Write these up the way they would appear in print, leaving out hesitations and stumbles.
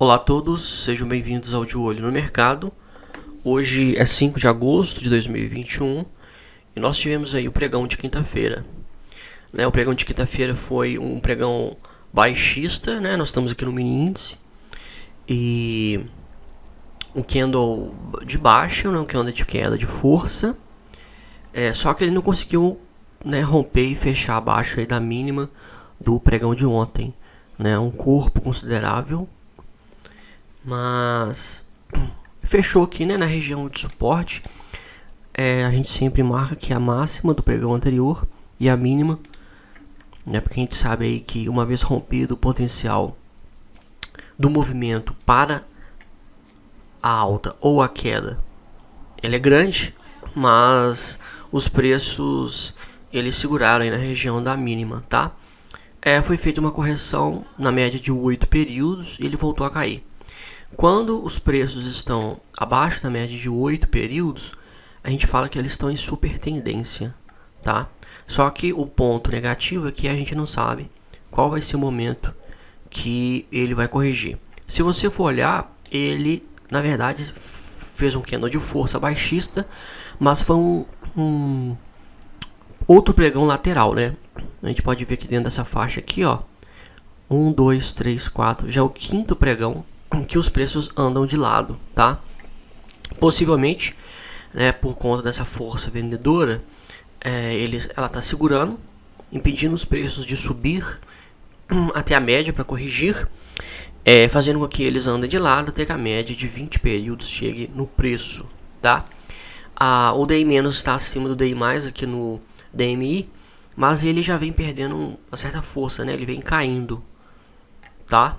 Olá a todos, sejam bem-vindos ao De Olho no Mercado. Hoje é 5 de agosto de 2021 e nós tivemos aí o pregão de quinta-feira. O pregão de quinta-feira foi um pregão baixista, nós estamos aqui no mini índice e um candle de baixa, um candle de queda de força, só que ele não conseguiu romper e fechar abaixo aí da mínima do pregão de ontem, um corpo considerável, mas fechou aqui na região de suporte. A gente sempre marca aqui a máxima do pregão anterior e a mínima, porque a gente sabe aí que uma vez rompido o potencial do movimento para a alta ou a queda, ele é grande, mas os preços eles seguraram aí na região da mínima, tá? Foi feita uma correção na média de 8 períodos e ele voltou a cair. Quando os preços estão abaixo da média de 8 períodos, a gente fala que eles estão em super tendência, tá? Só que o ponto negativo é que a gente não sabe qual vai ser o momento que ele vai corrigir. Se você for olhar, ele na verdade fez um candle de força baixista, mas foi um outro pregão lateral, A gente pode ver que dentro dessa faixa aqui, ó, 1, 2, 3, 4, já é o quinto pregão que os preços andam de lado, tá? Possivelmente, por conta dessa força vendedora, ela está segurando, impedindo os preços de subir até a média para corrigir, fazendo com que eles andem de lado até que a média de 20 períodos chegue no preço, tá? O DI- está acima do DI+, aqui no DMI, mas ele já vem perdendo uma certa força, ele vem caindo, tá?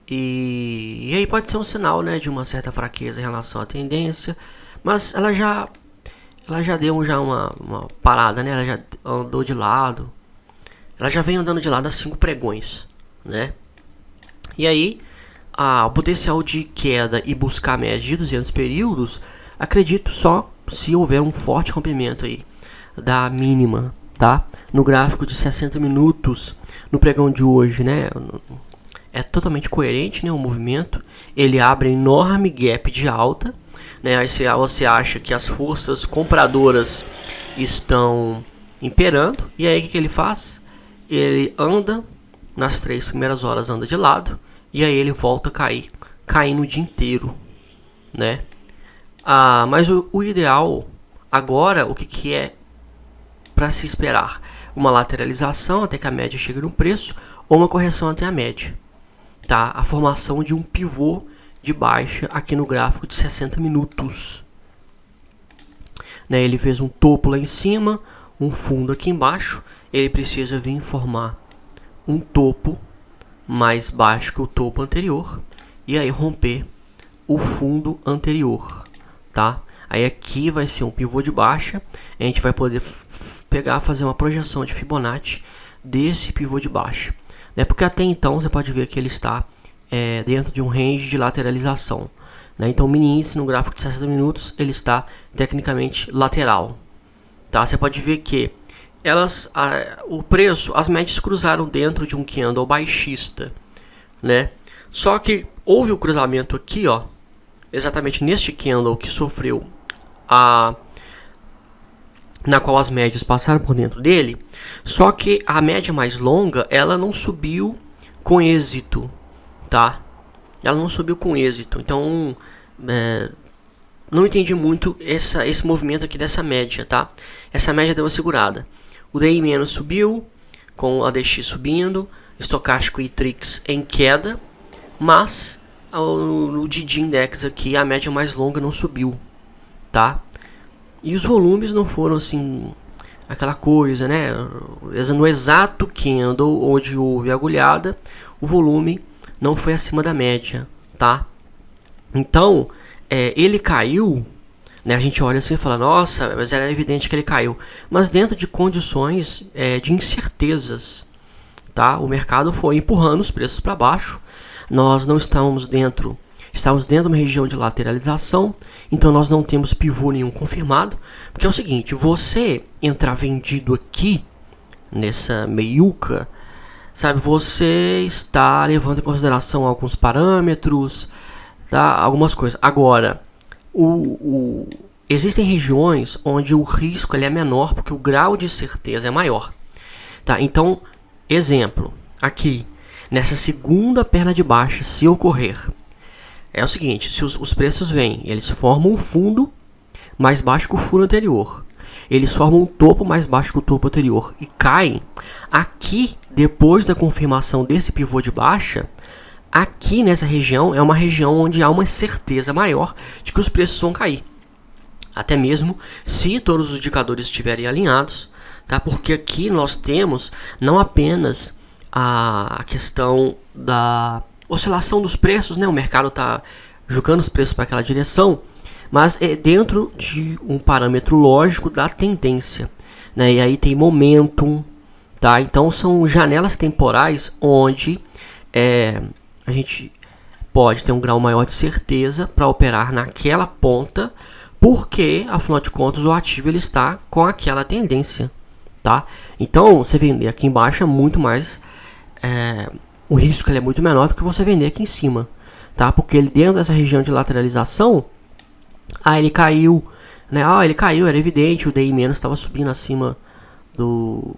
E aí pode ser um sinal, de uma certa fraqueza em relação à tendência, mas ela já deu uma parada, ela já andou de lado, ela já vem andando de lado há 5 pregões, E aí, o potencial de queda e buscar a média de 200 períodos, acredito só se houver um forte rompimento aí da mínima, tá? No gráfico de 60 minutos, no pregão de hoje, é totalmente coerente, o movimento. Ele abre enorme gap de alta, Aí você acha que as forças compradoras estão imperando, e aí o que ele faz? Ele anda nas 3 primeiras horas, anda de lado, e aí ele volta a cair, caindo o dia inteiro, mas o ideal agora, o que é para se esperar? Uma lateralização até que a média chegue no preço, ou uma correção até a média, tá? A formação de um pivô de baixa aqui no gráfico de 60 minutos. Ele fez um topo lá em cima, um fundo aqui embaixo, ele precisa vir formar um topo mais baixo que o topo anterior, e aí romper o fundo anterior, tá? Aí aqui vai ser um pivô de baixa, a gente vai poder fazer uma projeção de Fibonacci desse pivô de baixa, porque até então você pode ver que ele está dentro de um range de lateralização, Então o mini índice no gráfico de 60 minutos ele está tecnicamente lateral, tá? Você pode ver que o preço, as médias cruzaram dentro de um candle baixista, Só que houve o cruzamento aqui, ó, exatamente neste candle que sofreu na qual as médias passaram por dentro dele, só que a média mais longa ela não subiu com êxito, tá? Ela não subiu com êxito, então não entendi muito esse movimento aqui dessa média, tá? Essa média deu uma segurada. O DI- subiu, com a DX subindo, estocástico e Trix em queda, mas no DD Index aqui a média mais longa não subiu, tá? E os volumes não foram assim aquela coisa, No exato candle onde houve agulhada, o volume não foi acima da média, tá? Então, ele caiu, a gente olha assim e fala, nossa, mas era evidente que ele caiu. Mas dentro de condições de incertezas, tá? O mercado foi empurrando os preços para baixo. Nós não estamos dentro de uma região de lateralização, então nós não temos pivô nenhum confirmado. Porque é o seguinte, você entrar vendido aqui, nessa meiuca, sabe, você está levando em consideração alguns parâmetros, tá? Algumas coisas. Agora, existem regiões onde o risco ele é menor porque o grau de certeza é maior, tá? Então, exemplo, aqui, nessa segunda perna de baixa, se ocorrer, é o seguinte, se os preços vêm, eles formam um fundo mais baixo que o fundo anterior, eles formam um topo mais baixo que o topo anterior e caem, aqui, depois da confirmação desse pivô de baixa, aqui nessa região é uma região onde há uma certeza maior de que os preços vão cair. Até mesmo se todos os indicadores estiverem alinhados, tá? Porque aqui nós temos não apenas a questão da oscilação dos preços, né? O mercado está jogando os preços para aquela direção, mas é dentro de um parâmetro lógico da tendência, né? E aí tem momentum, tá? Então são janelas temporais onde a gente pode ter um grau maior de certeza para operar naquela ponta, porque afinal de contas o ativo ele está com aquela tendência, tá? Então você vender aqui embaixo é muito mais o risco ele é muito menor do que você vender aqui em cima, tá? Porque ele dentro dessa região de lateralização, ele caiu, né? Ele caiu, era evidente, o DI- estava subindo acima do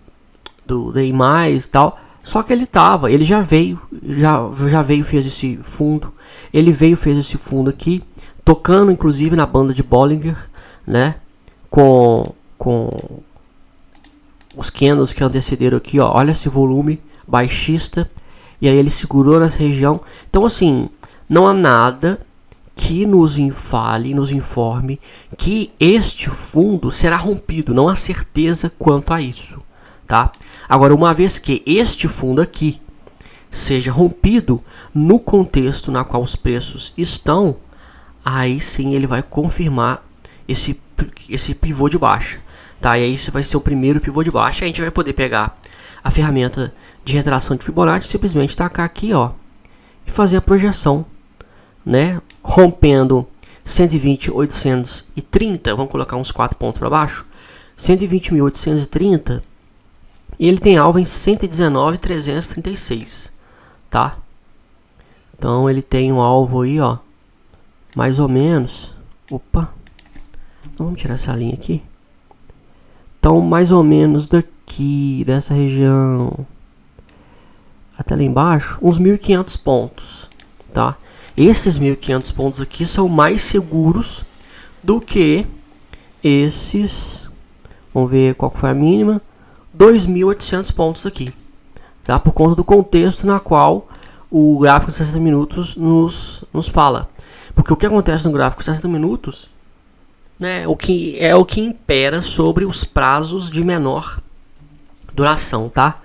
DI+, e tal. Só que ele já veio, fez esse fundo, fez esse fundo aqui, tocando inclusive na banda de Bollinger, né? Com os candles que antecederam aqui, ó, olha esse volume baixista, e aí ele segurou nessa região. Então assim, não há nada que nos informe que este fundo será rompido, não há certeza quanto a isso, tá? Agora, uma vez que este fundo aqui seja rompido no contexto na qual os preços estão, aí sim ele vai confirmar esse pivô de baixa, tá? E aí esse vai ser o primeiro pivô de baixa. A gente vai poder pegar a ferramenta de retração de Fibonacci, simplesmente tacar aqui, ó, e fazer a projeção, né? Rompendo 120.830, vamos colocar uns 4 pontos para baixo, 120.830, e ele tem alvo em 119.336, tá? Então ele tem um alvo aí, ó, mais ou menos, opa, então, vamos tirar essa linha aqui. Então mais ou menos daqui, dessa região até lá embaixo, uns 1.500 pontos, tá? Esses 1.500 pontos aqui são mais seguros do que esses, vamos ver qual foi a mínima, 2.800 pontos aqui, tá? Por conta do contexto na qual o gráfico de 60 minutos nos fala. Porque o que acontece no gráfico de 60 minutos, né, o que impera sobre os prazos de menor duração, tá?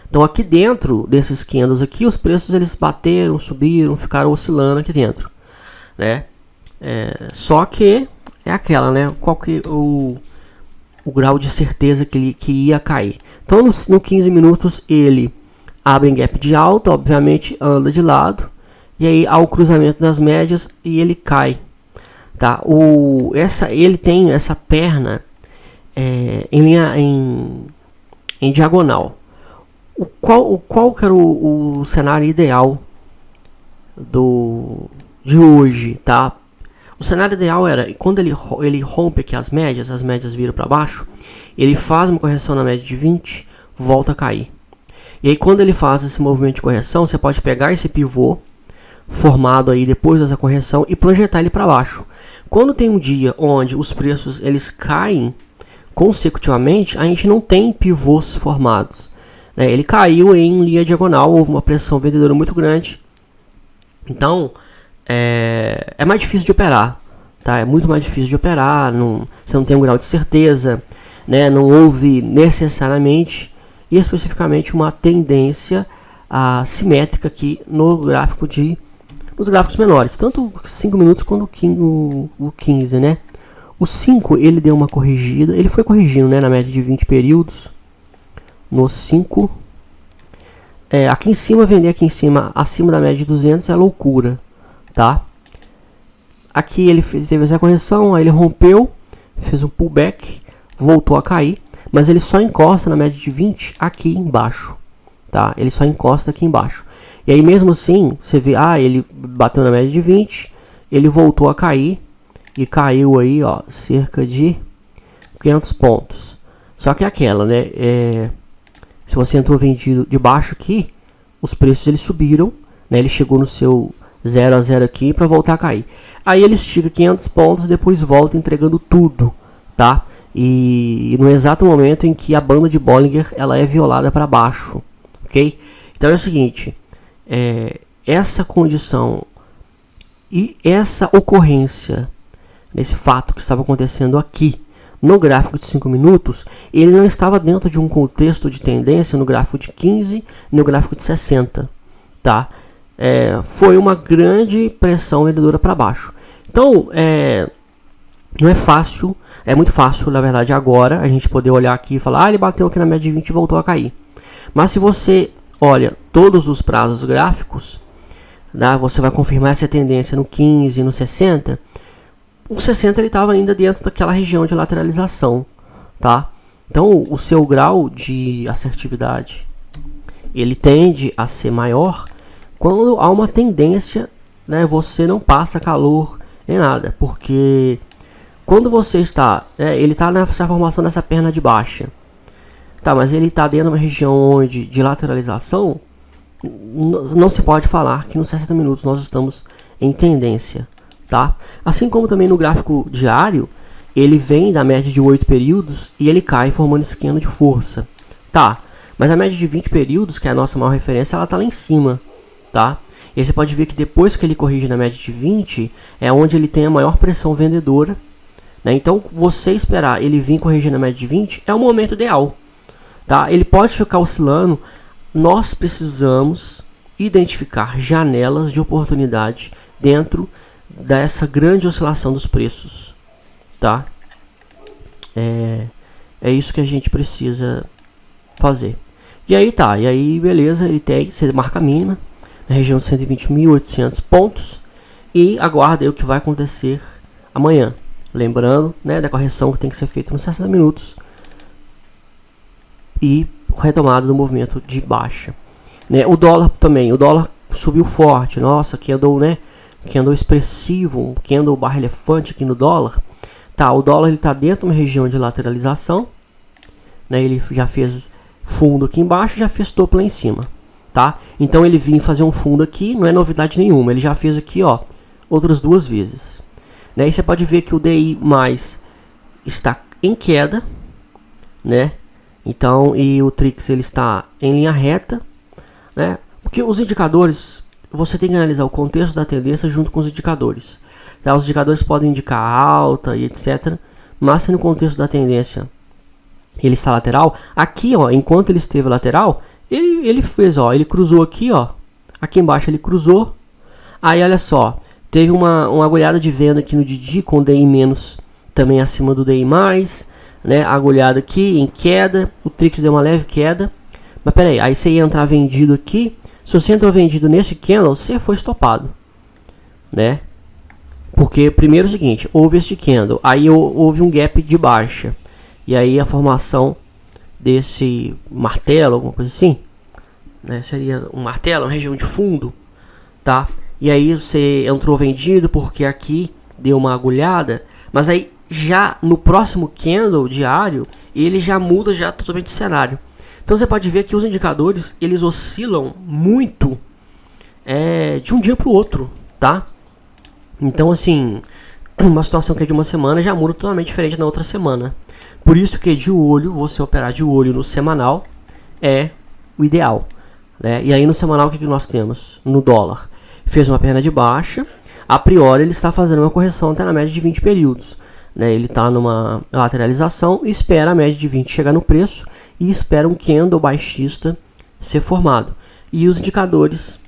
Então aqui dentro desses candles aqui, os preços eles bateram, subiram, ficaram oscilando aqui dentro, né? Só que é aquela, né? Qual que o grau de certeza que ia cair. Então no 15 minutos ele abre em gap de alta, obviamente anda de lado, e aí há o cruzamento das médias e ele cai, tá? Ele tem essa perna em diagonal. Qual que era o cenário ideal de hoje, tá? O cenário ideal era quando ele rompe aqui as médias viram para baixo, ele faz uma correção na média de 20, volta a cair. E aí quando ele faz esse movimento de correção, você pode pegar esse pivô formado aí depois dessa correção e projetar ele para baixo. Quando tem um dia onde os preços eles caem consecutivamente, a gente não tem pivôs formados. Ele caiu em linha diagonal, houve uma pressão vendedora muito grande. Então, é mais difícil de operar, tá? É muito mais difícil de operar, você não tem um grau de certeza, né? Não houve necessariamente e especificamente uma tendência simétrica aqui nos gráficos menores, tanto 5 minutos quanto o 15, né? O 5 ele deu uma corrigida, ele foi corrigindo, né, na média de 20 períodos. No 5, aqui em cima, vender aqui em cima acima da média de 200 é loucura, tá? Aqui ele teve essa correção, aí ele rompeu, fez um pullback, voltou a cair, mas ele só encosta na média de 20 aqui embaixo, tá? Ele só encosta aqui embaixo. E aí mesmo assim, você vê, ele bateu na média de 20, ele voltou a cair e caiu aí, ó, cerca de 500 pontos. Só que aquela, né, se você entrou vendido de baixo aqui, os preços eles subiram, né, ele chegou no seu 0 a 0 aqui para voltar a cair. Aí ele estica 500 pontos e depois volta entregando tudo, tá? E no exato momento em que a banda de Bollinger ela é violada para baixo, ok? Então é o seguinte, essa condição e essa ocorrência, nesse fato que estava acontecendo aqui no gráfico de 5 minutos, ele não estava dentro de um contexto de tendência no gráfico de 15 e no gráfico de 60, tá? Foi uma grande pressão vendedora para baixo. Então, não é fácil, é muito fácil, na verdade, agora a gente poder olhar aqui e falar, ele bateu aqui na média de 20 e voltou a cair. Mas se você olha todos os prazos gráficos, tá, você vai confirmar essa tendência no 15 e no 60. O 60 ele estava ainda dentro daquela região de lateralização, tá? Então o seu grau de assertividade ele tende a ser maior quando há uma tendência, né? Você não passa calor nem nada, porque quando você está, ele está nessa formação dessa perna de baixa, tá? Mas ele está dentro de uma região onde de lateralização, não se pode falar que nos 60 minutos nós estamos em tendência, tá? Assim como também no gráfico diário, ele vem da média de 8 períodos e ele cai formando esse cano de força, tá? Mas a média de 20 períodos, que é a nossa maior referência, ela tá lá em cima, tá? E aí você pode ver que depois que ele corrige na média de 20, é onde ele tem a maior pressão vendedora, né? Então, você esperar ele vir corrigir na média de 20 é o momento ideal, tá? Ele pode ficar oscilando. Nós precisamos identificar janelas de oportunidade dentro dessa grande oscilação dos preços, tá? É isso que a gente precisa fazer. E aí tá, e aí beleza, ele tem, você marca a mínima na região de 120.800 pontos e aguarda aí o que vai acontecer amanhã. Lembrando, né, da correção que tem que ser feita nos 60 minutos e retomada do movimento de baixa, né? O dólar também, o dólar subiu forte, nossa, que andou, né, que andou expressivo, que andou barra elefante aqui no dólar, tá? O dólar ele tá dentro de uma região de lateralização, né? Ele já fez fundo aqui embaixo, já fez topo lá em cima, tá? Então ele vinha fazer um fundo aqui, não é novidade nenhuma, ele já fez aqui, ó, outras 2 vezes, né? E você pode ver que o DI mais está em queda, né? Então, e o Trix ele está em linha reta, né? Porque os indicadores, você tem que analisar o contexto da tendência junto com os indicadores, tá? Os indicadores podem indicar alta e etc, mas se no contexto da tendência ele está lateral, aqui, ó, enquanto ele esteve lateral, ele fez, ó, ele cruzou aqui, ó, aqui embaixo ele cruzou, aí olha só, teve uma agulhada de venda aqui no Didi com DI menos também acima do DI mais, né, agulhada aqui em queda, o Trix deu uma leve queda, mas pera aí você ia entrar vendido aqui, se você entrou vendido nesse candle, você foi estopado, né, porque primeiro é o seguinte, houve este candle, aí houve um gap de baixa, e aí a formação desse martelo, alguma coisa assim, né, seria um martelo, uma região de fundo, tá, e aí você entrou vendido porque aqui deu uma agulhada, mas aí já no próximo candle diário, ele já muda já totalmente de cenário. Então você pode ver que os indicadores, eles oscilam muito de um dia para o outro, tá? Então assim, uma situação que é de uma semana já muda totalmente diferente na outra semana. Por isso que de olho, você operar de olho no semanal é o ideal, né? E aí no semanal o que nós temos? No dólar, fez uma perna de baixa, a priori ele está fazendo uma correção até na média de 20 períodos. Né, ele está numa lateralização e espera a média de 20 chegar no preço e espera um candle baixista ser formado e os indicadores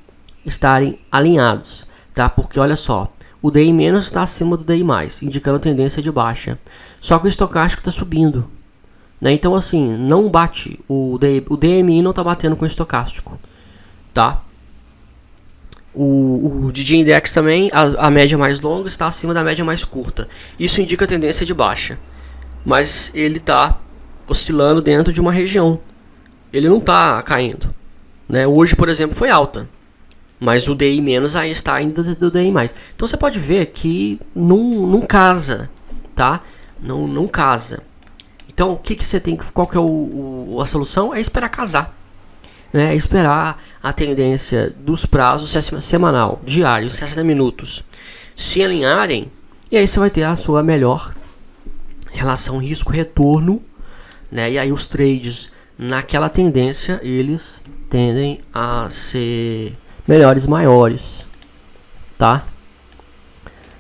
estarem alinhados, tá? Porque olha só, o DI menos está acima do DI mais, indicando tendência de baixa, só que o estocástico está subindo, né? Então assim, não bate, o DMI não está batendo com o estocástico, tá? O DG Index também, a média mais longa está acima da média mais curta. Isso indica tendência de baixa. Mas ele está oscilando dentro de uma região. Ele não está caindo. né? Hoje, por exemplo, foi alta, mas o DI menos aí está ainda do DI mais. Então você pode ver que não casa, tá? Não casa. Então o que você tem que, qual que é a solução? É esperar casar, né? É esperar a tendência dos prazos semanal, diário, 60 minutos se alinharem, e aí você vai ter a sua melhor relação risco-retorno, né? E aí os trades naquela tendência, eles tendem a ser melhores, maiores, tá?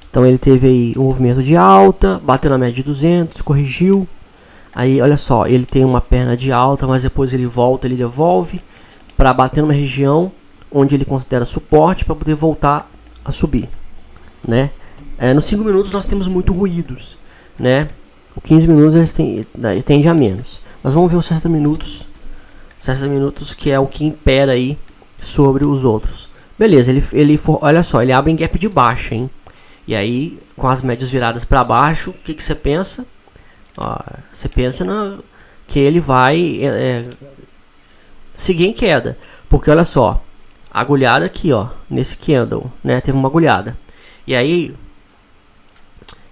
Então ele teve aí um movimento de alta, bateu na média de 200, corrigiu. Aí olha só, ele tem uma perna de alta, mas depois ele volta, ele devolve para bater numa região onde ele considera suporte para poder voltar a subir, né? Nos 5 minutos nós temos muito ruídos, né? O 15 minutos ele tende a menos. Mas vamos ver os 60 minutos. 60 minutos que é o que impera aí sobre os outros. Beleza, olha só, ele abre em gap de baixa, hein? E aí, com as médias viradas para baixo, o que você pensa? Você pensa que ele vai seguir em queda. Porque olha só, agulhada aqui, ó, nesse candle, né? Teve uma agulhada. E aí,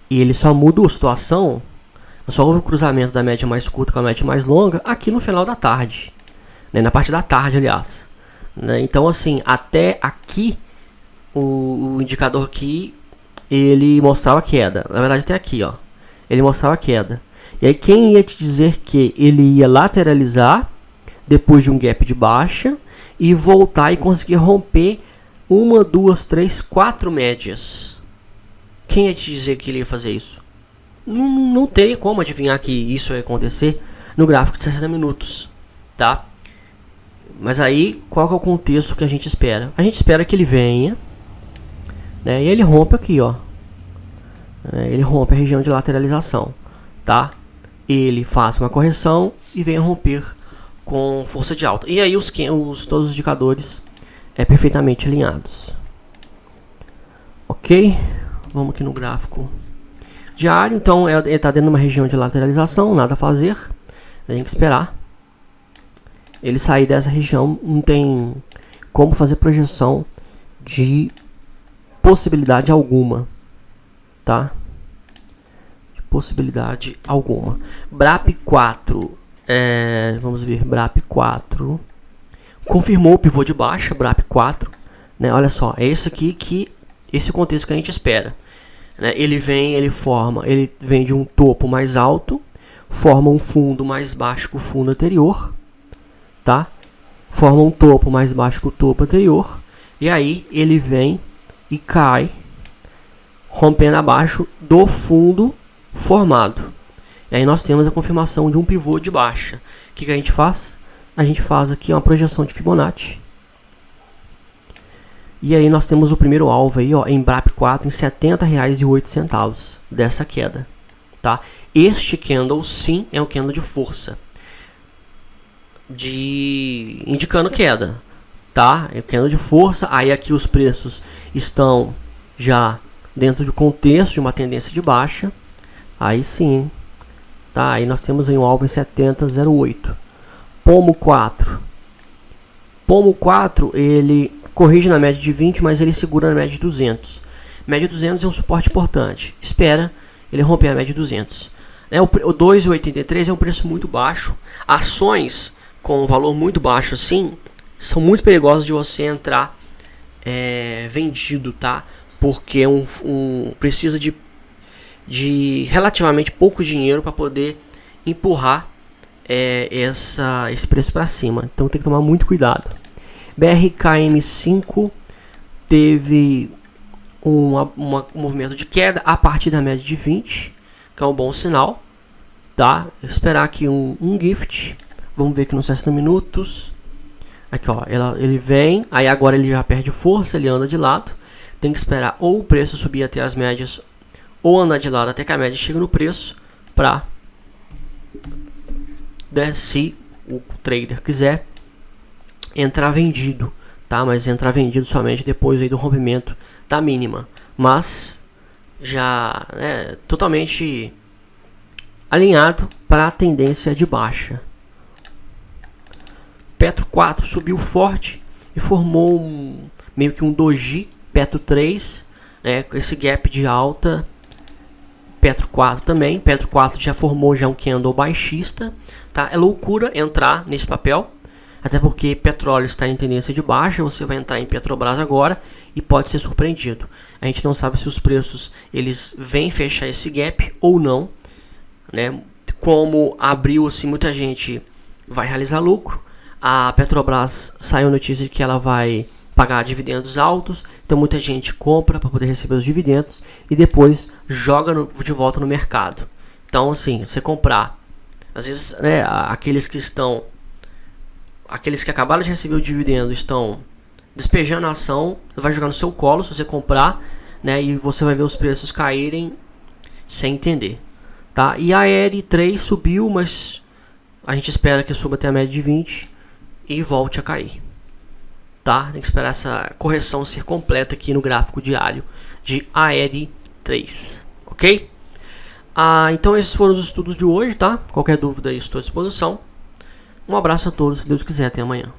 ele só muda a situação. Só houve o cruzamento da média mais curta com a média mais longa aqui no final da tarde, né? Na parte da tarde, aliás, né? Então assim, até aqui o indicador aqui ele mostrava queda. Na verdade até aqui, ó, ele mostrava queda. E aí quem ia te dizer que ele ia lateralizar depois de um gap de baixa e voltar e conseguir romper 1, 2, 3, 4 médias? Quem ia te dizer que ele ia fazer isso? Não teria como adivinhar que isso ia acontecer no gráfico de 60 minutos, tá? Mas aí, qual que é o contexto que a gente espera? A gente espera que ele venha, né, e ele rompe aqui, ó. Ele rompe a região de lateralização, tá? Ele faça uma correção e venha romper com força de alta. E aí todos os indicadores perfeitamente alinhados. Ok? Vamos aqui no gráfico diário. Então ele está dentro de uma região de lateralização, nada a fazer, tem que esperar ele sair dessa região. Não tem como fazer projeção de possibilidade alguma, tá? De possibilidade alguma. BRAP 4, vamos ver, BRAP 4 confirmou o pivô de baixa, BRAP 4, né? Olha só, é esse aqui esse contexto que a gente espera. Ele vem de um topo mais alto, forma um fundo mais baixo que o fundo anterior, tá? Forma um topo mais baixo que o topo anterior, e aí ele vem e cai, rompendo abaixo do fundo formado. E aí nós temos a confirmação de um pivô de baixa. O que a gente faz? A gente faz aqui uma projeção de Fibonacci. E aí nós temos o primeiro alvo aí, ó, em BRAP 4 em R$ 70,08 dessa queda, tá? Este candle sim é um candle de força, indicando queda, tá? É um candle de força. Aí aqui os preços estão já dentro do contexto de uma tendência de baixa. Aí sim, tá? Aí nós temos aí um alvo em 70,08. Pomo 4. Pomo 4, ele corrige na média de 20, mas ele segura na média de 200. Média de 200 é um suporte importante. Espera ele romper a média de 200. O 2,83 é um preço muito baixo. Ações com um valor muito baixo assim são muito perigosas de você entrar vendido, tá? Porque precisa de relativamente pouco dinheiro para poder empurrar esse preço para cima. Então tem que tomar muito cuidado. BRKM5 teve um movimento de queda a partir da média de 20, que é um bom sinal, tá? Esperar aqui um gift. Vamos ver aqui nos 60 minutos. Aqui, ó, ele vem, aí agora ele já perde força, ele anda de lado. Tem que esperar ou o preço subir até as médias, ou andar de lado até que a média chegue no preço, para se o trader quiser entrar vendido, tá? Mas entrar vendido somente depois aí do rompimento da mínima, mas já totalmente alinhado para a tendência de baixa. Petro 4 subiu forte e formou meio que um doji. Petro 3, né, com esse gap de alta. Petro 4 também. Petro 4 já formou um candle baixista, tá? É loucura entrar nesse papel, até porque petróleo está em tendência de baixa. Você vai entrar em Petrobras agora e pode ser surpreendido. A gente não sabe se os preços eles vêm fechar esse gap ou não, né? Como abriu, assim, muita gente vai realizar lucro. A Petrobras saiu notícia de que ela vai pagar dividendos altos, então muita gente compra para poder receber os dividendos e depois joga de volta no mercado. Então, assim, você comprar, às vezes, né, aqueles que acabaram de receber o dividendo estão despejando a ação, você vai jogar no seu colo se você comprar, né, e você vai ver os preços caírem sem entender, tá? E a ER3 subiu, mas a gente espera que suba até a média de 20 e volte a cair. Tá? Tem que esperar essa correção ser completa aqui no gráfico diário de AR3, ok? Então esses foram os estudos de hoje, tá? Qualquer dúvida aí estou à disposição. Um abraço a todos, se Deus quiser, até amanhã.